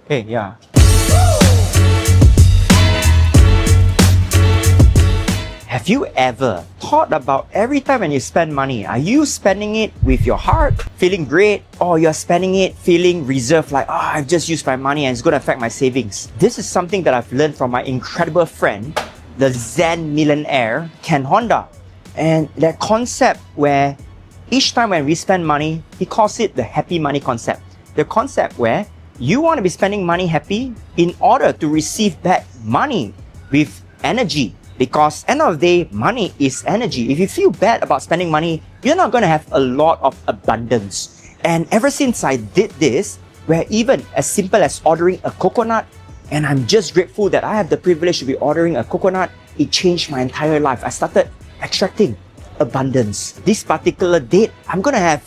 Hey, yeah. Have you ever thought about every time when you spend money, are you spending it with your heart, feeling great, or you're spending it feeling reserved, like, oh, I've just used my money and it's going to affect my savings? This is something that I've learned from my incredible friend, the Zen millionaire, Ken Honda. And that concept where each time when we spend money, he calls it the happy money concept. The concept where you want to be spending money happy in order to receive back money with energy. Because end of the day, money is energy. If you feel bad about spending money, you're not going to have a lot of abundance. And ever since I did this, where even as simple as ordering a coconut, and I'm just grateful that I have the privilege to be ordering a coconut, it changed my entire life. I started attracting abundance. This particular date, I'm going to have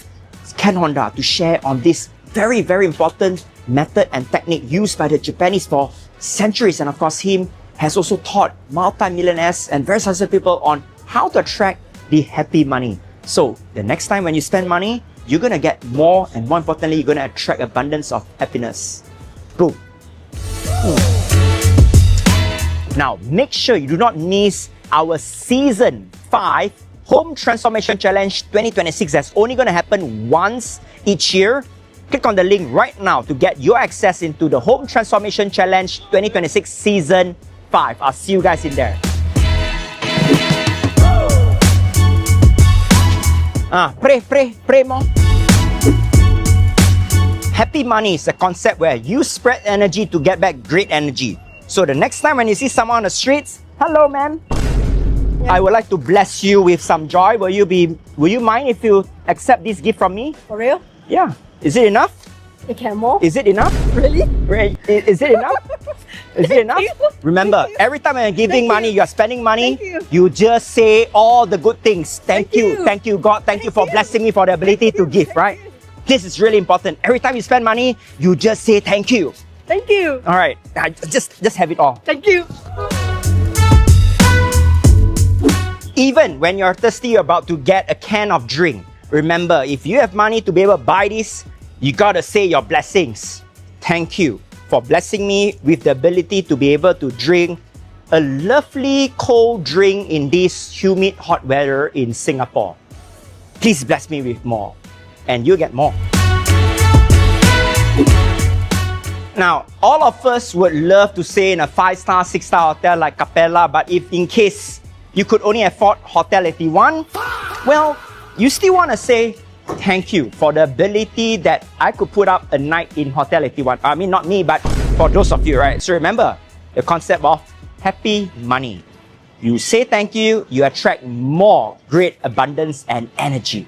Ken Honda to share on this very, very important method and technique used by the Japanese for centuries. And of course, him has also taught multi-millionaires and very successful people on how to attract the happy money. So the next time when you spend money, you're going to get more, and more importantly, you're going to attract abundance of happiness. Boom. Now, make sure you do not miss our Season 5 Home Transformation Challenge 2026. That's only going to happen once each year. Click on the link right now to get your access into the Home Transformation Challenge 2026 Season 5. I'll see you guys in there. Pray more. Happy money is a concept where you spread energy to get back great energy. So the next time when you see someone on the streets, hello ma'am, yeah. I would like to bless you with some joy. Will you mind if you accept this gift from me? For real? Yeah. Is it enough? You can more? Is it enough? Really? Is it enough? Is it enough? Remember, every time you're giving money, you're spending money, you just say all the good things. Thank you. Thank you, God. Thank you for blessing me for the ability to give, right? This is really important. Every time you spend money, you just say thank you. Thank you. All right. Just have it all. Thank you. Even when you're thirsty, you're about to get a can of drink. Remember, if you have money to be able to buy this, you gotta say your blessings. Thank you for blessing me with the ability to be able to drink a lovely cold drink in this humid hot weather in Singapore. Please bless me with more, and you get more. Now, all of us would love to stay in a 5-star, 6-star hotel like Capella, but if in case you could only afford Hotel 81, well, you still want to say thank you for the ability that I could put up a night in Hotel 81. I mean, not me, but for those of you, right? So remember the concept of happy money. You say thank you, you attract more great abundance and energy.